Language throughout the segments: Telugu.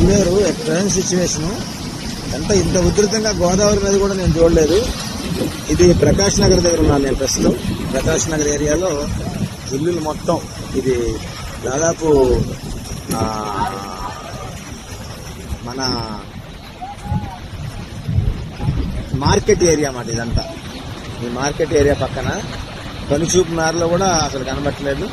నెల్లూరు ట్రైన్ సిచ్యువేషను ఇంత ఉధృతంగా గోదావరి నది కూడా నేను చూడలేదు. ఇది ప్రకాష్ నగర్ దగ్గర ఉన్నాను నేను ప్రస్తుతం. ప్రకాష్ నగర్ ఏరియాలో ఇల్లులు మొత్తం ఇది దాదాపు మన మార్కెట్ ఏరియా అన్నమాట ఇదంతా. ఈ మార్కెట్ ఏరియా పక్కన కనుచూపు మేరలో కూడా అసలు కనబట్టలేదు.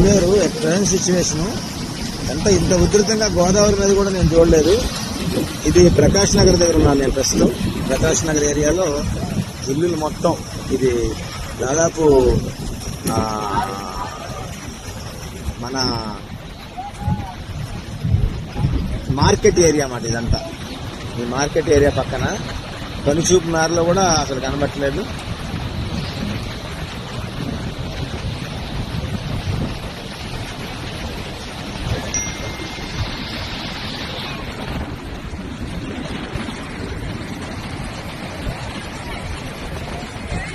నెల్లూరు ట్రైన్ సిచ్యువేషను ఇంత ఉధృతంగా గోదావరి నది కూడా నేను చూడలేదు. ఇది ప్రకాష్ నగర్ దగ్గర ఉన్నాను నేను ప్రస్తుతం. ప్రకాష్ నగర్ ఏరియాలో ఇల్లులు మొత్తం ఇది దాదాపు మన మార్కెట్ ఏరియా అన్నమాట ఇదంతా. ఈ మార్కెట్ ఏరియా పక్కన కనుచూపు మేరలో కూడా అసలు కనబట్టలేదు.